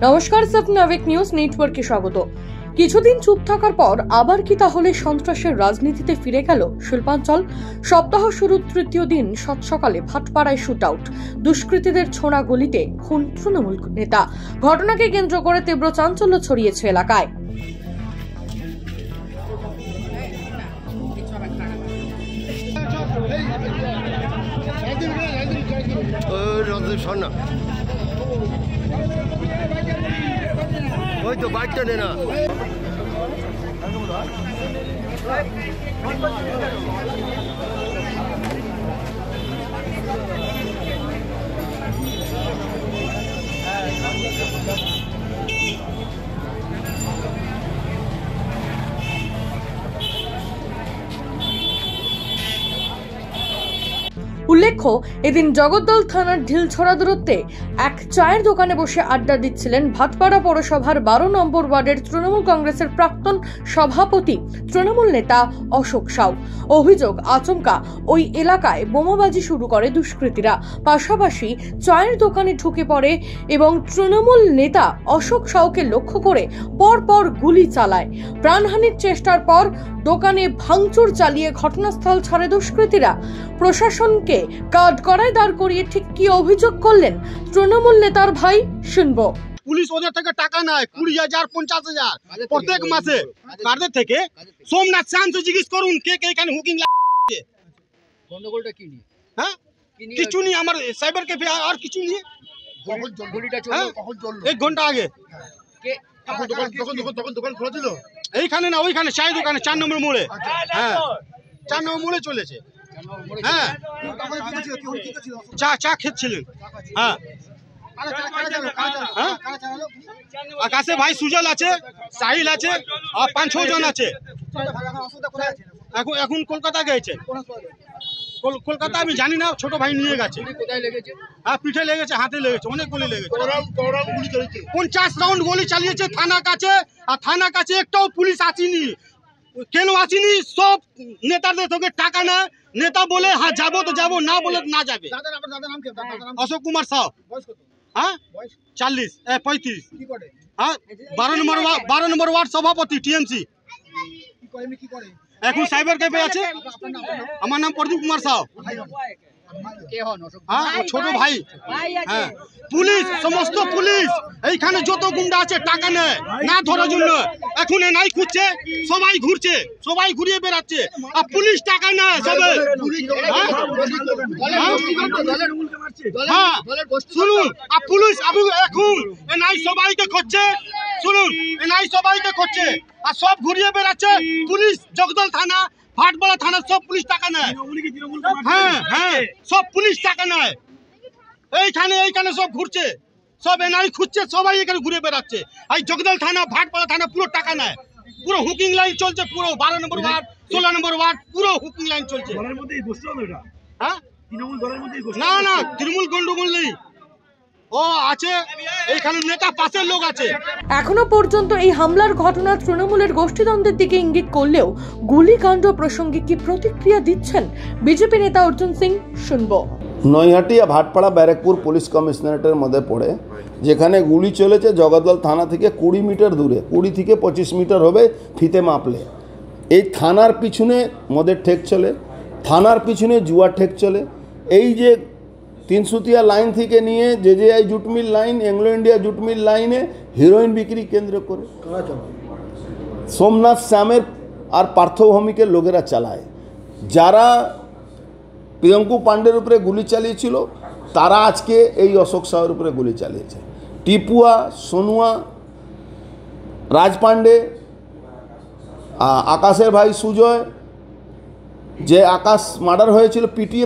নমস্কার, সাবনাভিক নিউজ নেটওয়ার্কে স্বাগত। কিছুদিন চুপ থাকার পর আবার কি তাহলে সন্ত্রাসের রাজনীতিতে ফিরে গেল শিল্পাঞ্চল? সপ্তাহ শুরুর তৃতীয় দিন সাত সকালে ভাটপাড়ায় শুট আউট, দুষ্কৃতীদের ছোড়া গুলিতে খুন তৃণমূল নেতা। ঘটনাকে কেন্দ্র করে তীব্র চাঞ্চল্য ছড়িয়েছে এলাকায়। ওই তো বাইকটা নে না। উল্লেখ্য, এদিন জগদ্দল থানার ঢিলছড়া দূরত্বে এক চায়ের দোকানে বসে আড্ডা দিচ্ছিলেন ভাটপাড়া পৌরসভার 12 নম্বর ওয়ার্ডের তৃণমূল কংগ্রেসের প্রাক্তন সভাপতি তৃণমূল নেতা অশোক সাউ। অভিযোগ, আচমকা ওই এলাকায় বোমাবাজি শুরু করে দুষ্কৃতীরা, পাশাপাশি চায়ের দোকানে ঢুকে পড়ে এবং তৃণমূল নেতা অশোক সাউকে লক্ষ্য করে পরপর গুলি চালায়। প্রাণহানির চেষ্টার পর দোকানে ভাঙচুর চালিয়ে ঘটনাস্থল ছাড়ে দুষ্কৃতীরা। প্রশাসনকে কাঠগড়ায় দাঁড় করিয়ে ঠিক কি অভিযোগ করলেন তৃণমূল নেতার ভাই, শুনবো। পুলিশ ওদের থেকে টাকা নেয় 20,000 50,000 প্রত্যেক মাসে। কাদের থেকে? সোমনাথ শান্ত জিজ্ঞেস করুন কে কে এখানে হুকিং লাগছে। গন্ডগোলটা কি নিয়ে? হ্যাঁ, কিছু নেই, আমার সাইবার ক্যাফে আর কিছু নেই। গুলিটা চললো কখন? চললো 1 ঘন্টা আগে। কে দোকান খোলা ছিল এইখানে না ওইখানে, চায়ের দোকানে 4 নম্বর মোড়ে। হ্যাঁ, 4 নম্বর মোড়ে চলেছে। হ্যাঁ, চা খেচ্ছিলেন। হ্যাঁ, আকাশে ভাই সুজল আছে, সাহিল আছে, আর 5-6 জন আছে। এখন কলকাতা গেছে। কলকাতা আমি জানি না, ছোট ভাই নিয়ে গেছে। হ্যাঁ, পিঠে লেগেছে, হাতে লেগেছে, অনেক গুলি লেগেছে। 50 রাউন্ড গুলি চালিয়েছে থানা কাছে, আর থানা কাছে একটাও পুলিশ আসেনি। কেন আসেনি? সব নেতাদের থেকে টাকা নেয়। নেতা বলে হ্যাঁ যাবো তো যাবো, না বলে না যাবে। অশোক কুমার সাউ। হ্যাঁ, 35। হ্যাঁ, 12 নম্বর ওয়ার্ড সভাপতি টিএমসি। এখন সাইবার ক্যাফে আছে। আমার নাম প্রদীপ কুমার সাউ। হ্যাঁ, ছোট ভাই। হ্যাঁ, পুলিশ, সমস্ত পুলিশ এইখানে যত গুন্ডা আছে টাকা নেয় না ধরার জন্য। এখন নাই খুঁজছে, সবাই ঘুরছে, সবাই ঘুরিয়ে বেড়াচ্ছে, আর পুলিশ টাকা নেয় সবে। হ্যাঁ, শুনুন, আর পুলিশ এখন নাই সবাইকে খুঁজছে। শুনুন, নাই সবাইকে খুঁজছে আর সব ঘুরিয়ে বেড়াচ্ছে। পুলিশ জগদল থানা, ভাটপাড়া থানা সব পুলিশ টাকা নেয়। হ্যাঁ হ্যাঁ, সব পুলিশ টাকা নেয়। এইখানে সব ঘুরছে, সব এনআই খুঁজছে, সবাই এখানে ঘুরে বেড়াচ্ছে। এই জগদল থানা, ভাটপাড়া থানা পুরো টাকা নেয়। পুরো হুকিং লাইন চলছে, পুরো 12 নম্বর ওয়ার্ড, 16 নম্বর ওয়ার্ড, পুরো হুকিং লাইন চলছে। হ্যাঁ, না না, তৃণমূল গন্ডগোল নেই। ও আছে এইখানে নেতা, পাশের লোক আছে। এখনো পর্যন্ত এই হামলার ঘটনা তৃণমূলের গোষ্ঠীদ্বন্দ্বের দিকে ইঙ্গিত করলেও গুলিকাণ্ড প্রসঙ্গে কি প্রতিক্রিয়া দিচ্ছেন বিজেপি নেতা অর্জুন সিং, শুনবো। নৈহাটিয়া ভাটপাড়া ব্যারাকপুর পুলিশ কমিশনারেটের মধ্যে পড়ে, যেখানে গুলি চলেছে জগদ্দল থানা থেকে 20 মিটার দূরে, 20 থেকে 25 মিটার হবে ফিতে মাপলে। এই থানার পিছনে মদের ঠেক চলে, থানার পিছনে জুয়ার ঠেক চলে। এই যে তিনসুতিয়া লাইন থেকে নিয়ে JJI jute mill line, Anglo India jute mill লাইনে হিরোইন বিক্রি কেন্দ্র করে সোমনাথ শ্যামের আর পার্থভূমিকের লোকেরা চালায়। যারা প্রিয়ঙ্কু পাণ্ডের উপরে গুলি চালিয়েছিল তারা আজকে এই অশোক সাউয়ের উপরে গুলি চালিয়েছে। টিপুয়া, সোনুয়া, রাজ পাণ্ডে, আকাশের ভাই সুজয়, যে আকাশ মার্ডার হয়েছিল পিটিয়ে,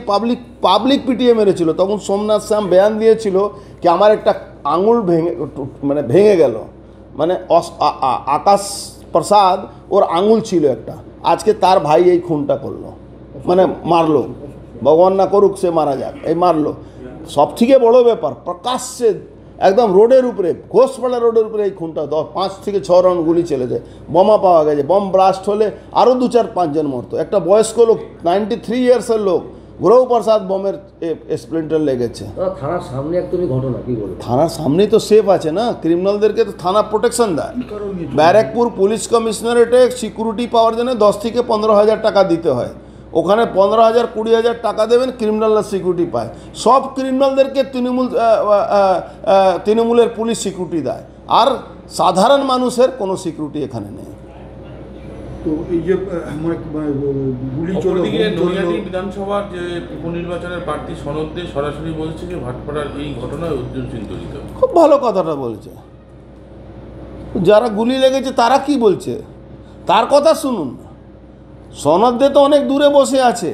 পাবলিক পিটিয়ে মেরেছিল। তখন সোমনাথ শ্যাম বয়ান দিয়েছিল কি আমার একটা আঙুল ভেঙে গেল, মানে আকাশ প্রসাদ ওর আঙুল ছিল একটা। আজকে তার ভাই এই খুনটা করলো, মানে মারলো। ভগবান না করুক সে মারা যাক, এই মারলো। সব থেকে বড় ব্যাপার, প্রকাশ্যে একদম রোডের উপরে, ঘোষপাড়া রোডের উপরে এই খুনটা। 5 থেকে 6 রাউন্ড গুলি চলে যায়, বোমা পাওয়া গেছে। বম ব্লাস্ট হলে আরও 2-4-5 জন মরতো। একটা বয়স্ক লোক, 93 ইয়ার্সের লোক, গ্রহ প্রসাদ বোমের স্প্লিন্টার লেগেছে। থানার সামনে একদমই ঘটনা, কি বলবো? থানার সামনেই তো সেফ আছে না, ক্রিমিনালদেরকে তো থানা প্রোটেকশন দেয়। ব্যারাকপুর পুলিশ কমিশনারেটে সিকিউরিটি পাওয়ার জন্য 10 থেকে 15,000 টাকা দিতে হয়। ওখানে 15,000 20,000 টাকা দেবেন, ক্রিমিনালরা সিকিউরিটি পায়। সব ক্রিমিনালদেরকে তৃণমূলের পুলিশ সিকিউরিটি দেয়, আর সাধারণ মানুষের কোনো সিকিউরিটি এখানে নেই। তো এই যে গুলি চলল, বিধানসভার যে উপনির্বাচনের প্রার্থী সনদ দিয়ে সরাসরি বলছে যে ভাটপাড়ার এই ঘটনায় অর্জুন সিং জড়িত। খুব ভালো কথাটা বলছে। যারা গুলি লেগেছে তারা কি বলছে তার কথা শুনুন। সনদ দিয়ে তো অনেক দূরে বসে আছে,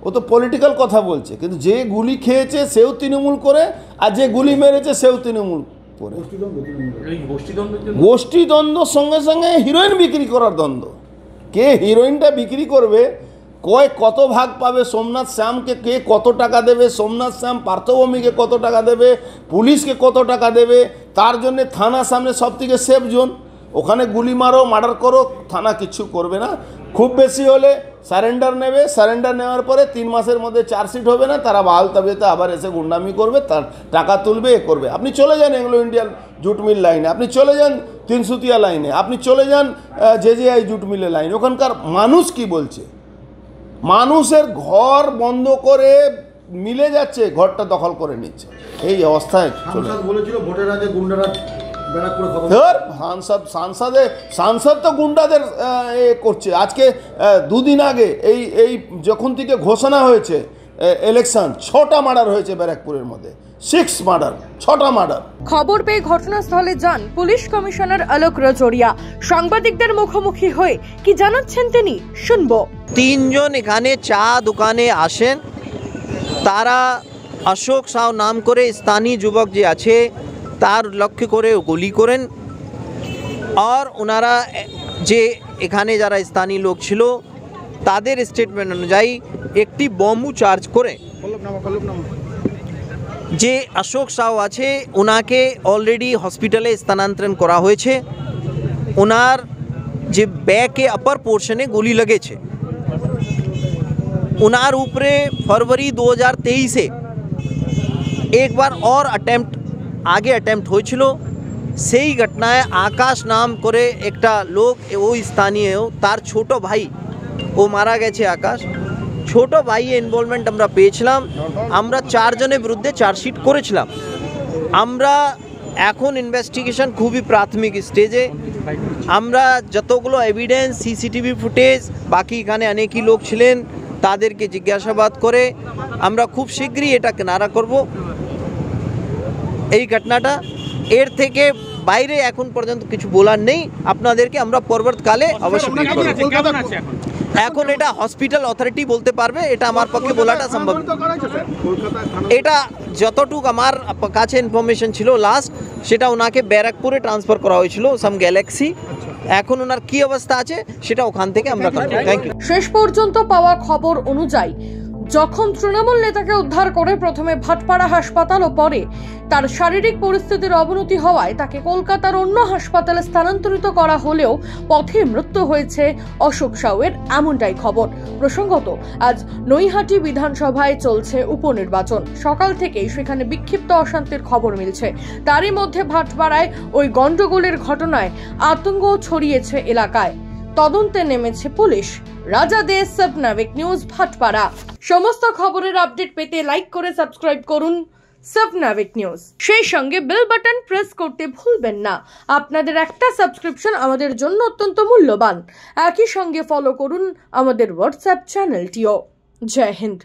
ও তো পলিটিক্যাল কথা বলছে, কিন্তু যে গুলি খেয়েছে সেও তৃণমূল করে, আর যে গুলি মেরেছে সেও তৃণমূল করে। গোষ্ঠীদ্বন্দ্বর সঙ্গে সঙ্গে হিরোইন বিক্রি করার দ্বন্দ্ব। কে হিরোইনটা বিক্রি করবে, কত ভাগ পাবে, সোমনাথ শ্যামকে কে কত টাকা দেবে, সোমনাথ শ্যাম পার্থভূমিকে কত টাকা দেবে, পুলিশকে কত টাকা দেবে, তার জন্য থানার সামনে সব থেকে সেফ জোন। ওখানে গুলি মারো, মার্ডার করো, থানা কিচ্ছু করবে না। খুব বেশি হলে সারেন্ডার নেবে, সারেন্ডার নেওয়ার পরে 3 মাসের মধ্যে চার্জশিট হবে না, তারা বাহাল তবিয়তে আবার এসে গুন্ডামি করবে, তার টাকা তুলবে, এ করবে। আপনি চলে যান এংলো ইন্ডিয়ান জুট মিল লাইনে, আপনি চলে যান তিনসুতিয়া লাইনে, আপনি চলে যান জেজেআই জুট মিলের লাইনে। ওখানকার মানুষ কি বলছে, মানুষের ঘর বন্ধ করে মিলে যাচ্ছে, ঘরটা দখল করে নিচ্ছে, এই অবস্থায় বলেছিল ভোটের আগে গুন্ডারা সাংসদ তো গুন্ডাদের করছে। আজকে 2 দিন আগে এই যখন থেকে ঘোষণা হয়েছে ইলেকশন, 6টা মার্ডার হয়েছে ব্যারাকপুরের মধ্যে, 6 মার্ডার, 6টা মার্ডার। খবর পেয়ে ঘটনাস্থলে যান পুলিশ কমিশনার অলোক রাজোরিয়া। সাংবাদিকদের মুখোমুখি হয়ে কি জানাচ্ছেন তিনি, শুনবো। 3 জন এখানে চা দোকানে আসেন, তারা অশোক সাউ নাম করে স্থানীয় যুবক যে আছে তার লক্ষ্য করে গুলি করেন, আর ওনারা যে এখানে যারা স্থানীয় লোক ছিল তাদের স্টেটমেন্ট অনুযায়ী একটি বম্বু চার্জ করে যে অশোক সাউ আছে ওনাকে অলরেডি হসপিটালে স্থানান্তরণ করা হয়েছে। ওনার যে ব্যাকে আপার পোর্শনে গুলি লেগেছে। ওনার উপরে ফরवरी 2023-এ একবার और আগে অ্যাটেম্প্ট হয়েছিল। সেই ঘটনায় আকাশ নাম করে একটা লোক, ও স্থানীয়, তার ছোট ভাই ও মারা গেছে। আকাশ ছোট ভাই ইনভলভমেন্ট আমরা পেয়েছিলাম। আমরা 4 জনের বিরুদ্ধে চার্জশিট করেছিলাম। আমরা এখন ইনভেস্টিগেশন খুবই প্রাথমিক স্টেজে। আমরা যতগুলো এভিডেন্স, সিসিটিভি ফুটেজ, বাকি এখানে অনেকই লোক ছিলেন, তাদেরকে জিজ্ঞাসাবাদ করে আমরা খুব শীঘ্রই এটা কিনারা করব। এই ঘটনাটা এর থেকে বাইরে এখন পর্যন্ত কিছু বলার নেই। আপনাদেরকে আমরা পরবর্তীকালে অবশ্যই এখন এটা হসপিটাল অথরিটি বলতে পারবে, এটা আমার পক্ষে বলাটা সম্ভব। এটা যতটুকু আমার কাছে ইনফরমেশন ছিল লাস্ট, সেটা ওনাকে ব্যারাকপুরে ট্রান্সফার করা হয়েছিল সাম গ্যালাক্সি। এখন ওনার কি অবস্থা আছে সেটা ওখান থেকে আমরা করব। Thank you. শেষ পর্যন্ত পাওয়া খবর অনুযায়ী যখন তৃণমূল নেতাকে উদ্ধার করে প্রথমে ভাটপাড়া হাসপাতাল ও পরে তার শারীরিক পরিস্থিতির অবনতি হওয়ায় তাকে কলকাতার অন্য হাসপাতালে স্থানান্তরিত করা হলেও পথে মৃত্যু হয়েছে অশোক সাউয়ের, এমনটাই খবর। প্রসঙ্গত আজ নৈহাটি বিধানসভায় চলছে উপনির্বাচন। সকাল থেকেই সেখানে বিক্ষিপ্ত অশান্তির খবর মিলছে। তারই মধ্যে ভাটপাড়ায় ওই গন্ডগোলের ঘটনায় আতঙ্ক ছড়িয়েছে এলাকায়। তদন্তে নেমেছে পুলিশ। রাজা দে, সাব নাবিক নিউজ, ভাটপাড়া। সমস্ত খবরের আপডেট পেতে লাইক করে সাবস্ক্রাইব করুন সাব নাবিক নিউজ। সেই সঙ্গে বেল বাটন প্রেস করতে ভুলবেন না। আপনাদের একটা সাবস্ক্রিপশন আমাদের জন্য অত্যন্ত মূল্যবান। একই সঙ্গে ফলো করুন আমাদের হোয়াটসঅ্যাপ চ্যানেলটিও। জয় হিন্দ।